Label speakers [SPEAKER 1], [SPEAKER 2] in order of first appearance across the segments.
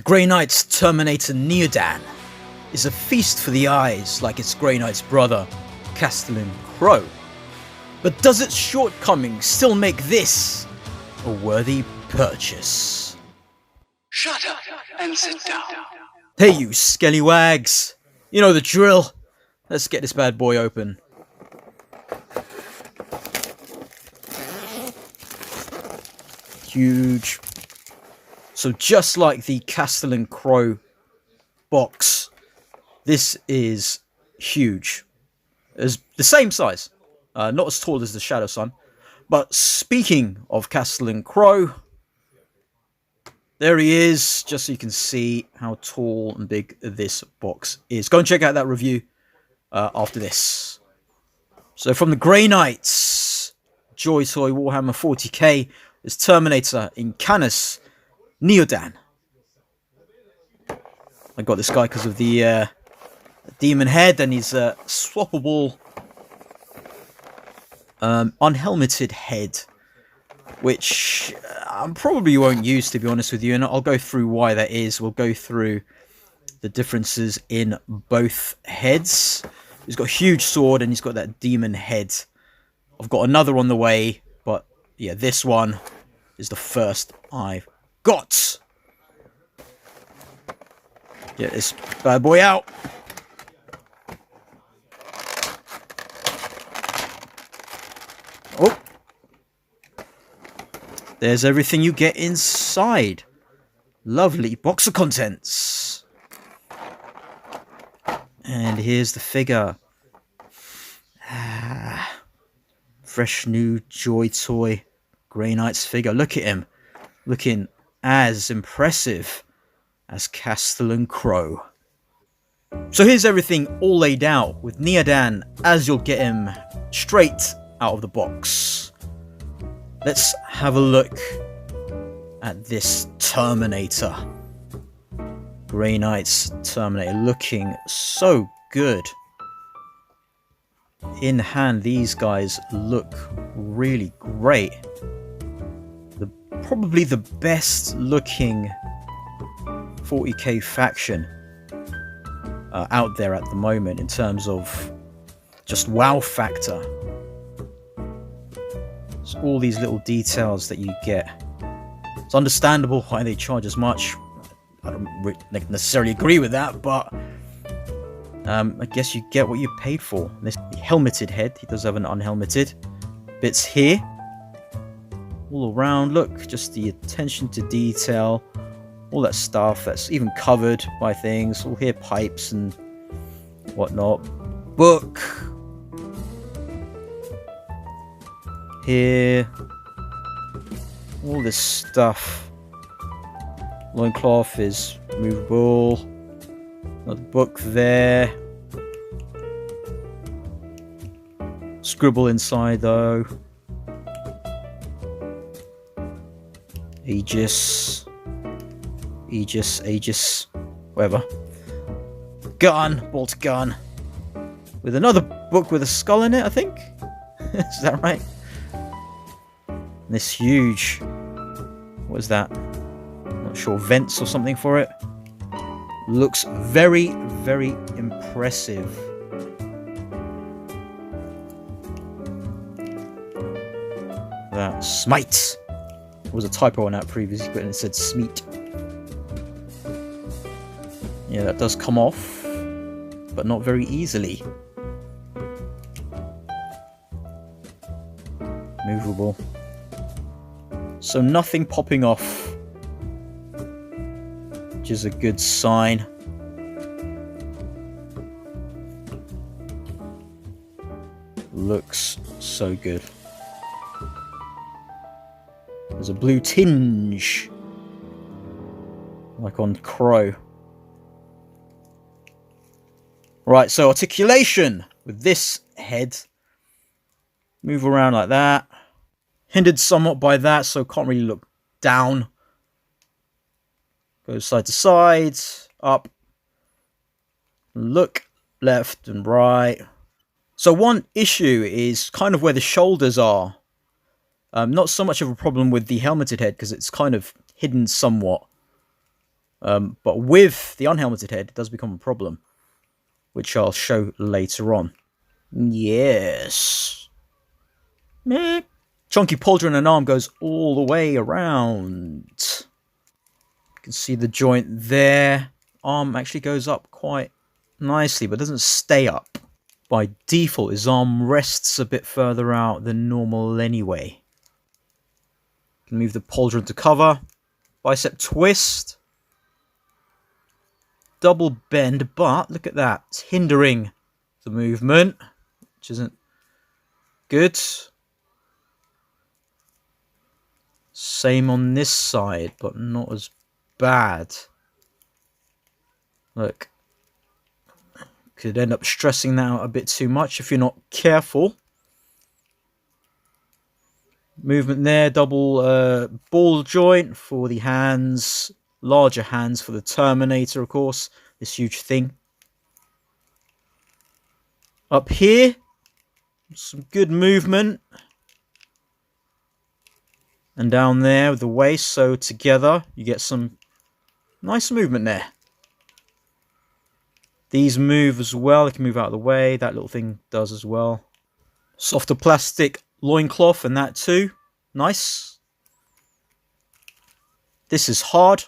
[SPEAKER 1] The Grey Knight Terminator Neodan is a feast for the eyes like its Grey Knight's brother, Castellan Crow. But does its shortcomings still make this a worthy purchase?
[SPEAKER 2] Shut up and sit down.
[SPEAKER 1] Hey you Skellywags, you know the drill. Let's get this bad boy open. Huge. So just like the Castellan Crow box, this is huge. It's the same size, not as tall as the Shadow Sun. But speaking of Castellan Crow, there he is, just so you can see how tall and big this box is. Go and check out that review after this. So from the Grey Knights, Joytoy Warhammer 40k, is Terminator Incanus Neodan. I got this guy because of the demon head and his swappable unhelmeted head, which I probably won't use, to be honest with you, and I'll go through why that is. We'll go through the differences in both heads. He's got a huge sword and he's got that demon head. I've got another on the way, but yeah, this one is the first I've got. Get this bad boy out. Oh, there's everything you get inside. Lovely box of contents. And here's the figure. Fresh new Joytoy Grey Knight's figure. Look at him. Looking as impressive as Castellan Crow. So here's everything all laid out with Neodan as you'll get him straight out of the box. Let's have a look at this Terminator. Grey Knight's Terminator, looking so good. In hand, these guys look really great. Probably the best looking 40k faction out there at the moment in terms of just wow factor. It's all these little details that you get. It's understandable why they charge as much. I don't necessarily agree with that, but I guess you get what you paid for. This helmeted head, he does have an unhelmeted. Bits here. All around, look, just the attention to detail, all that stuff that's even covered by things, all here pipes and whatnot. Book. Here. All this stuff. Loincloth is movable. Another book there. Scribble inside though. Aegis, whatever. Gun, bolt gun. With another book with a skull in it, I think. Is that right? And this huge, what is that? Not sure, vents or something for it. Looks very, very impressive. That smite. There was a typo on that previously, but it said Smeet. Yeah, that does come off, but not very easily. Movable. So nothing popping off, which is a good sign. Looks so good. There's a blue tinge, like on Crow. Right, so articulation with this head. Move around like that. Hindered somewhat by that, so can't really look down. Go side to side, up. Look left and right. So one issue is kind of where the shoulders are. Not so much of a problem with the helmeted head because it's kind of hidden somewhat. But with the unhelmeted head, it does become a problem, which I'll show later on. Yes. Meh. Chunky pauldron and arm goes all the way around. You can see the joint there. Arm actually goes up quite nicely, but doesn't stay up. By default, his arm rests a bit further out than normal anyway. You can move the pauldron to cover. Bicep twist. Double bend, but look at that. It's hindering the movement, which isn't good. Same on this side, but not as bad. Look. Could end up stressing that out a bit too much if you're not careful. Movement there, double ball joint for the hands. Larger hands for the Terminator, of course. This huge thing. Up here, some good movement. And down there with the waist, so together you get some nice movement there. These move as well, they can move out of the way, that little thing does as well. Softer plastic loincloth and that too, nice. This is hard.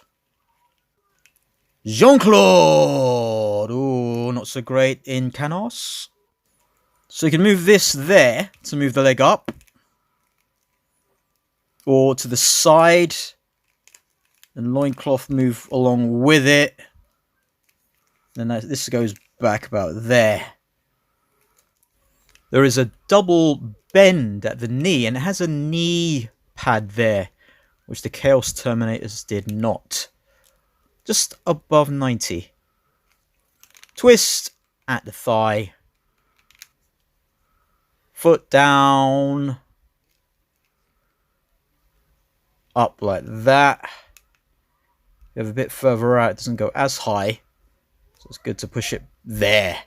[SPEAKER 1] Jean-Claude, ooh, not so great. Incanus. So you can move this there to move the leg up. Or to the side, and loincloth move along with it. Then this goes back about there. There is a double bend at the knee, and it has a knee pad there, which the Chaos Terminators did not. Just above 90. Twist at the thigh. Foot down. Up like that. You have a bit further out, it doesn't go as high. So it's good to push it there.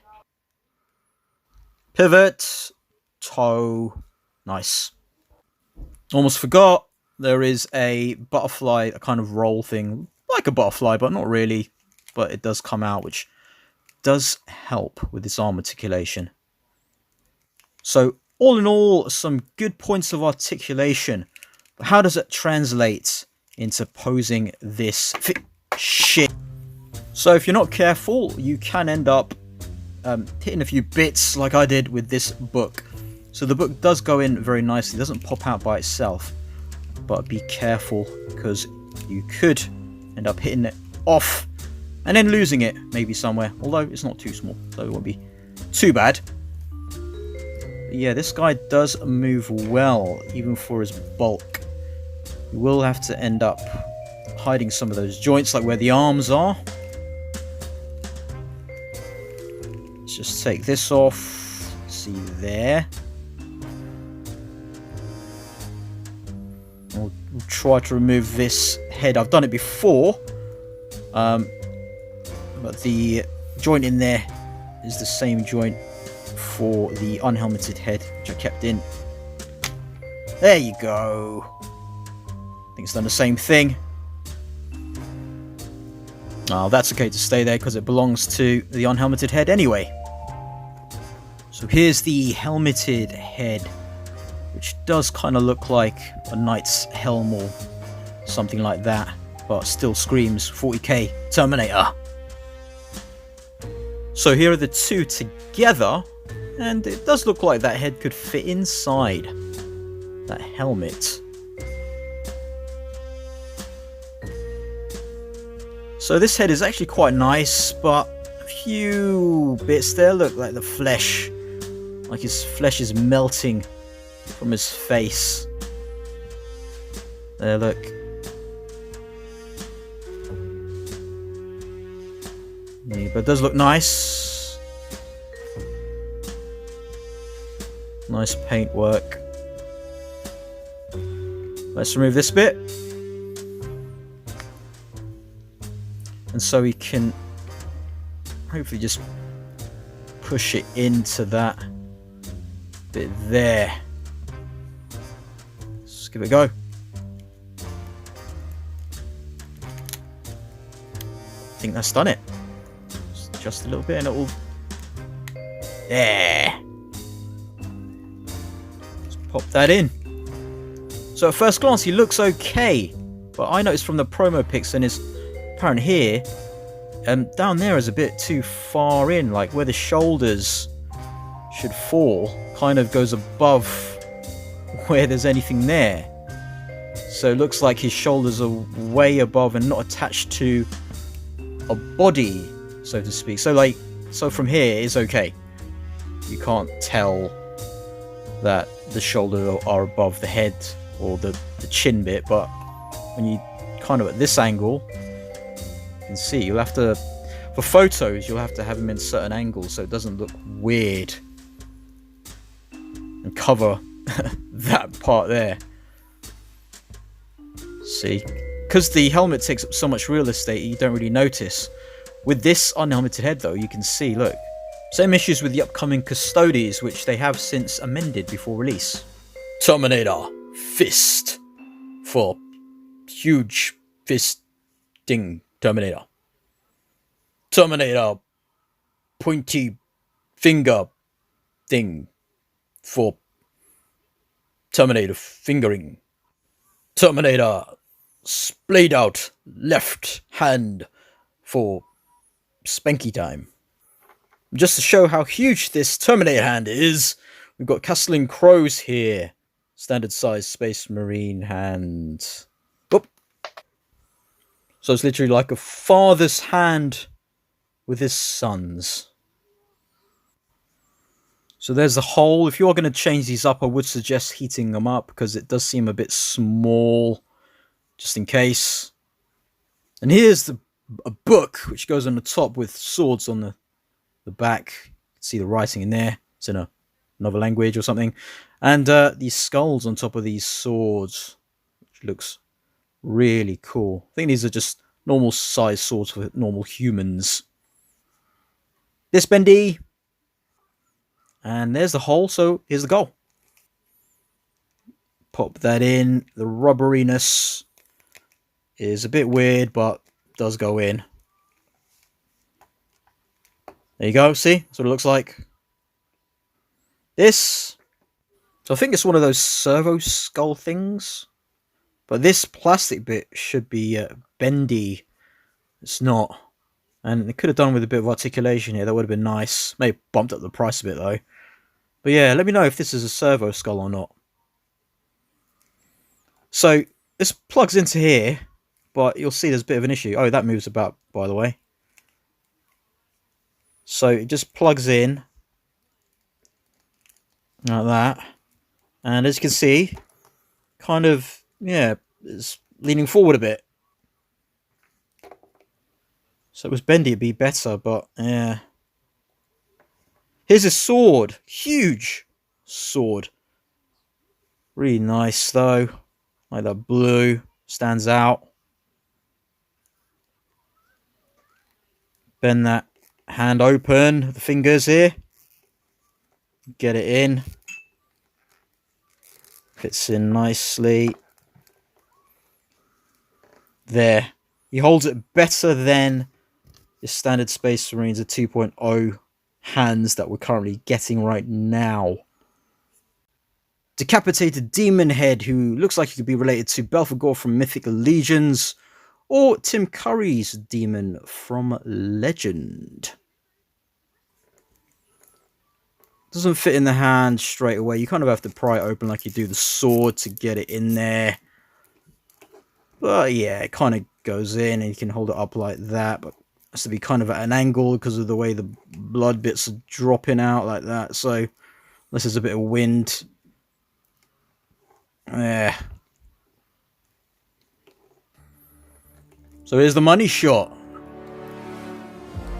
[SPEAKER 1] Pivot. Toe. Nice. Almost forgot. There is a butterfly, a kind of roll thing. Like a butterfly, but not really. But it does come out, which does help with this arm articulation. So, all in all, some good points of articulation. But how does it translate into posing this shit? So if you're not careful, you can end up hitting a few bits like I did with this book. So the book does go in very nicely. It doesn't pop out by itself. But be careful, because you could end up hitting it off and then losing it maybe somewhere. Although it's not too small, so it won't be too bad. But yeah, this guy does move well, even for his bulk. You will have to end up hiding some of those joints, like where the arms are. Let's just take this off. See there. We'll try to remove this head. I've done it before, but the joint in there is the same joint for the unhelmeted head, which I kept in. There you go. I think it's done the same thing. Oh, that's okay to stay there because it belongs to the unhelmeted head anyway. So here's the helmeted head, which does kind of look like a knight's helm or something like that, but still screams 40k Terminator. So here are the two together, and it does look like that head could fit inside that helmet. So this head is actually quite nice, but a few bits there look like the flesh. Like his flesh is melting from his face. There, look. Yeah, but it does look nice. Nice paintwork. Let's remove this bit. And so we can hopefully just push it into that bit there. Let's give it a go. think that's done it. Just a little bit and it'll... There! Let's pop that in. So at first glance he looks okay, but I noticed from the promo pics and his apparent here, down there is a bit too far in, like where the shoulders should fall, kind of goes above where there's anything there. So it looks like his shoulders are way above and not attached to a body, so to speak. So from here it's okay. You can't tell that the shoulders are above the head or the chin bit, but when you kind of at this angle, you can see you'll have to, for photos, you'll have to have them in certain angles so it doesn't look weird and cover that part there. See, because the helmet takes up so much real estate, you don't really notice. With this unhelmeted head though, you can see, look, same issues with the upcoming Custodes, which they have since amended before release. Terminator Fist for huge fisting Terminator. Terminator pointy finger thing for Terminator fingering. Terminator splayed out left hand for spanky time. Just to show how huge this Terminator hand is, we've got Castellan Crows here. Standard size Space Marine hand. Oop. So it's literally like a father's hand with his sons. So there's the hole. If you are going to change these up, I would suggest heating them up because it does seem a bit small, just in case. And here's a book which goes on the top with swords on the back. You can see the writing in there. It's in another language or something. And these skulls on top of these swords, which looks really cool. I think these are just normal size swords for normal humans. This bendy. And there's the hole, so here's the goal. Pop that in. The rubberiness is a bit weird, but does go in. There you go, see? That's what it looks like. This. So I think it's one of those servo skull things. But this plastic bit should be bendy. It's not. And they could have done with a bit of articulation here. That would have been nice. May have bumped up the price a bit though. But yeah, let me know if this is a servo skull or not. So this plugs into here. But you'll see there's a bit of an issue. Oh, that moves about, by the way. So it just plugs in. Like that. And as you can see, kind of, yeah, it's leaning forward a bit. So it was bendy, it'd be better, but yeah. Here's a sword. Huge sword. Really nice though. Like that blue. Stands out. Bend that hand open. The fingers here. Get it in. Fits in nicely. There. He holds it better than the standard Space Marines 2.0 hands that we're currently getting right now. Decapitated Demon Head, who looks like he could be related to Belphegor from Mythic Legions, or Tim Curry's Demon from Legend. Doesn't fit in the hand straight away. You kind of have to pry it open like you do the sword to get it in there. But yeah, it kind of goes in and you can hold it up like that. But it has to be kind of at an angle because of the way the blood bits are dropping out like that. So unless there's a bit of wind. Yeah. So here's the money shot.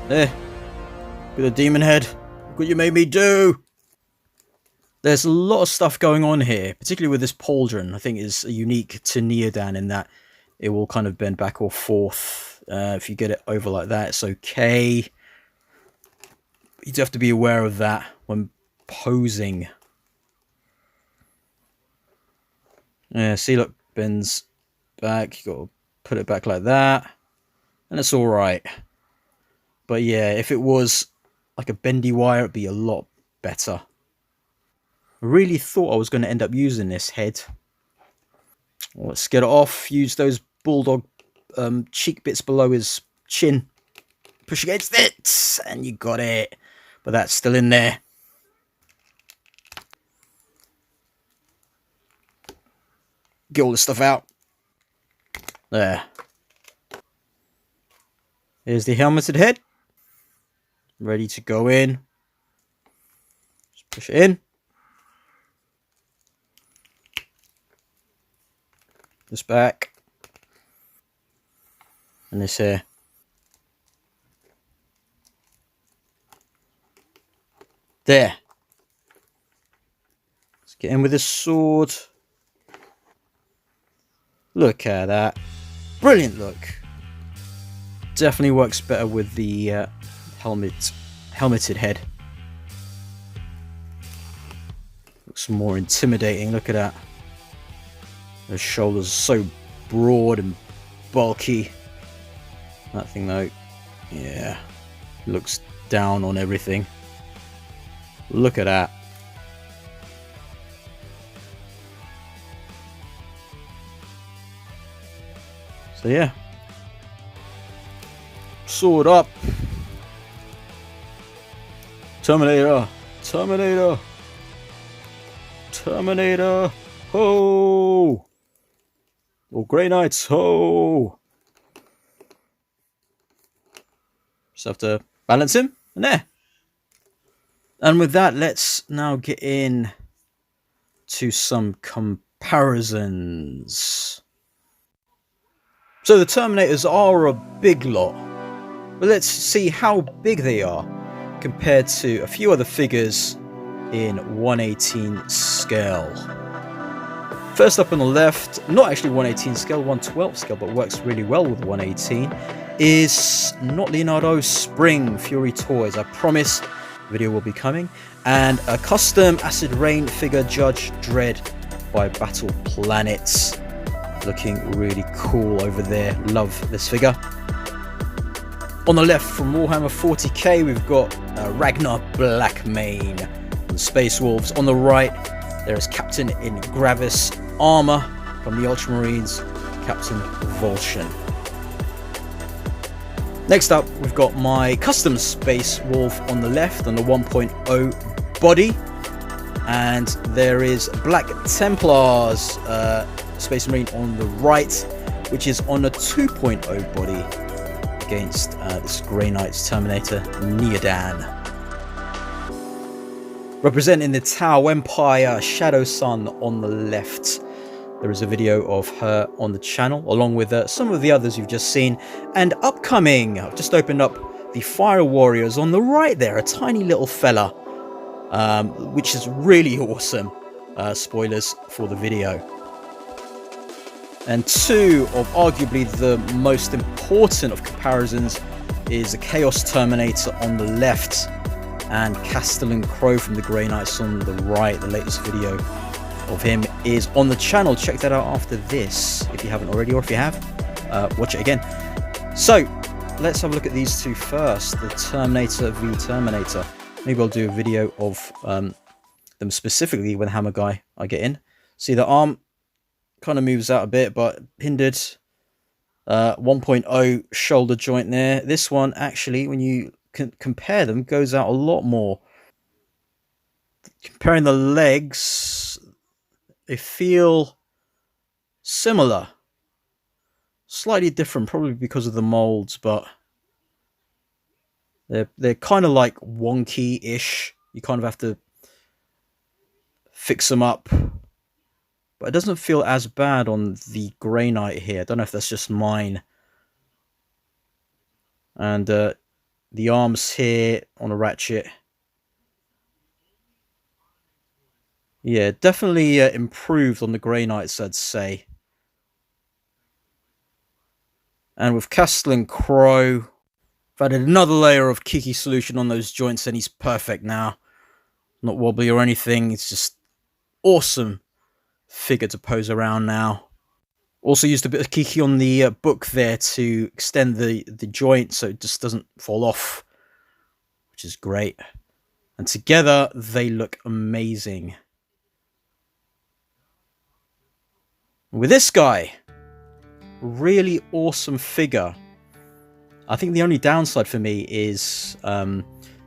[SPEAKER 1] There. With a demon head. Look what you made me do. There's a lot of stuff going on here, particularly with this pauldron. I think is unique to Neodan in that it will kind of bend back or forth. If you get it over like that, it's okay. You do have to be aware of that when posing. Yeah, see, look, bends back. You got to put it back like that, and it's all right. But yeah, if it was like a bendy wire, it'd be a lot better. I really thought I was going to end up using this head. Well, let's get it off. Use those bulldog cheek bits below his chin. Push against it, and you got it. But that's still in there. Get all the stuff out. There. Here's the helmeted head. Ready to go in. Just push it in. This back. And this here. There. Let's get in with this sword. Look at that. Brilliant look. Definitely works better with the helmeted head. Looks more intimidating. Look at that. Those shoulders are so broad and bulky. That thing though, yeah, looks down on everything. Look at that. So yeah, sword up. Terminator, Terminator, Terminator, ho! Or Grey Knights, ho! Just have to balance him, and there. And with that, let's now get in to some comparisons. So the Terminators are a big lot, but let's see how big they are compared to a few other figures in 1/18 scale. First up on the left, not actually 1/18 scale, 1/12 scale, but works really well with 1/18, is not Leonardo, Spring Fury Toys. I promise the video will be coming. And a custom Acid Rain figure, Judge Dredd by Battle Planets. Looking really cool over there. Love this figure. On the left from Warhammer 40k, we've got Ragnar Blackmane and Space Wolves. On the right, there is Captain in Gravis armor from the Ultramarines, Captain Volscian. Next up, we've got my custom Space Wolf on the left on the 1.0 body, and there is Black Templars Space Marine on the right, which is on a 2.0 body against this Grey Knight Terminator Neodan. Representing the Tau Empire, Shadow Sun on the left. There is a video of her on the channel, along with some of the others you've just seen. And upcoming, I've just opened up the Fire Warriors on the right there, a tiny little fella, which is really awesome. Spoilers for the video. And two of arguably the most important of comparisons is the Chaos Terminator on the left and Castellan Crow from the Grey Knights on the right. The latest video of him is on the channel. Check that out after this if you haven't already, or if you have, watch it again. So let's have a look at these two first. The Terminator v Terminator. Maybe I'll do a video of them specifically when Hammer Guy I get in. See, the arm kind of moves out a bit, but hindered. 1.0 shoulder joint there. This one actually, when you compare them, goes out a lot more. Comparing the legs, they feel similar. Slightly different, probably because of the molds, but they're kind of like wonky-ish. You kind of have to fix them up. But it doesn't feel as bad on the Grey Knight here. I don't know if that's just mine. And the arms here on a ratchet. Yeah, definitely improved on the Grey Knights, I'd say. And with Castellan Crow, I've added another layer of Kiki solution on those joints, and he's perfect now. Not wobbly or anything. It's just awesome figure to pose around now. Also used a bit of kiki on the book there to extend the joint so it just doesn't fall off, which is great. And together they look amazing. With this guy, really awesome figure. I think the only downside for me is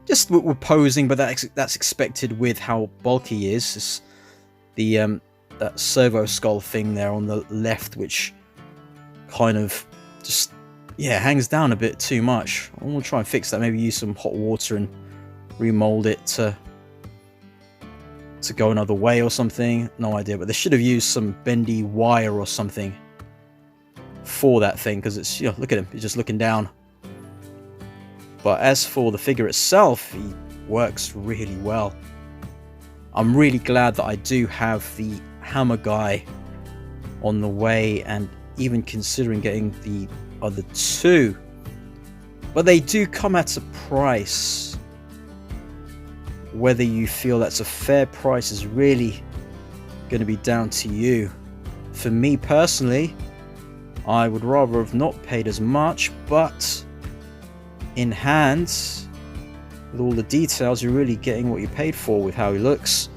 [SPEAKER 1] just we're posing, but that's expected with how bulky he is. It's the that servo skull thing there on the left, which kind of just, yeah, hangs down a bit too much. I'm gonna try and fix that. Maybe use some hot water and remold it to go another way or something. No idea, but they should have used some bendy wire or something for that thing, because it's, you know, look at him, he's just looking down. But as for the figure itself, he works really well. I'm really glad that I do have the hammer guy on the way, and even considering getting the other two. But they do come at a price. Whether you feel that's a fair price is really going to be down to you. For me personally, I would rather have not paid as much, but in hand, with all the details, you're really getting what you paid for with how he looks.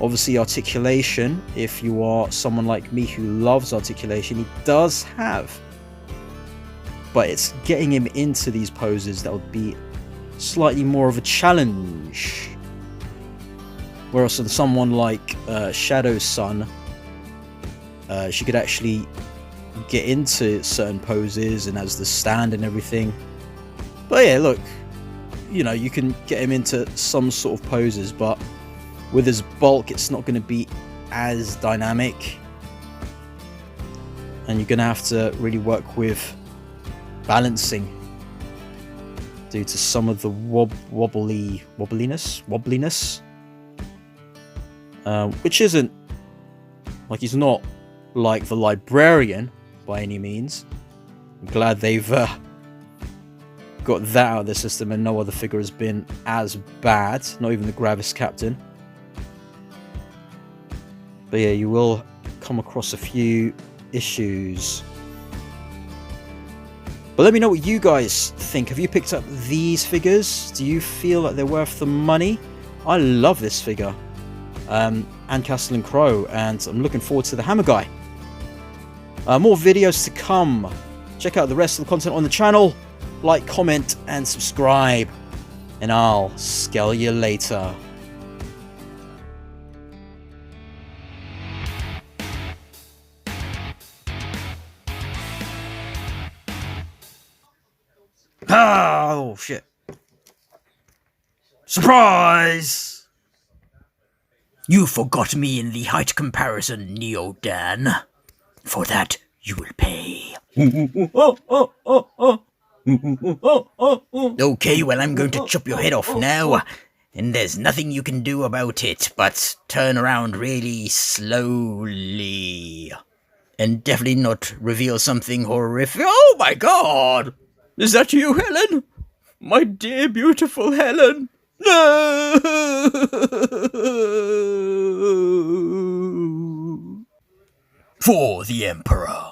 [SPEAKER 1] Obviously articulation, if you are someone like me who loves articulation, he does have. But it's getting him into these poses that would be slightly more of a challenge. Whereas on someone like Shadow's son, she could actually get into certain poses and has the stand and everything. But yeah, look, you know, you can get him into some sort of poses, but with his bulk, it's not going to be as dynamic. And you're going to have to really work with balancing due to some of the wobbliness, which isn't, like, he's not like the librarian by any means. I'm glad they've got that out of the system, and no other figure has been as bad, not even the Gravis Captain. But yeah, you will come across a few issues. But let me know what you guys think. Have you picked up these figures? Do you feel that they're worth the money? I love this figure. And Castle and Crow, and I'm looking forward to the Hammer Guy. More videos to come. Check out the rest of the content on the channel. Like, comment, and subscribe. And I'll skell you later. Oh, shit. Surprise!
[SPEAKER 3] You forgot me in the height comparison, Neodan. For that, you will pay. Okay, well, I'm going to chop your head off now. And there's nothing you can do about it but turn around really slowly. And definitely not reveal something horrific. Oh my god! Is that you, Helen? My dear, beautiful Helen? No! For the Emperor.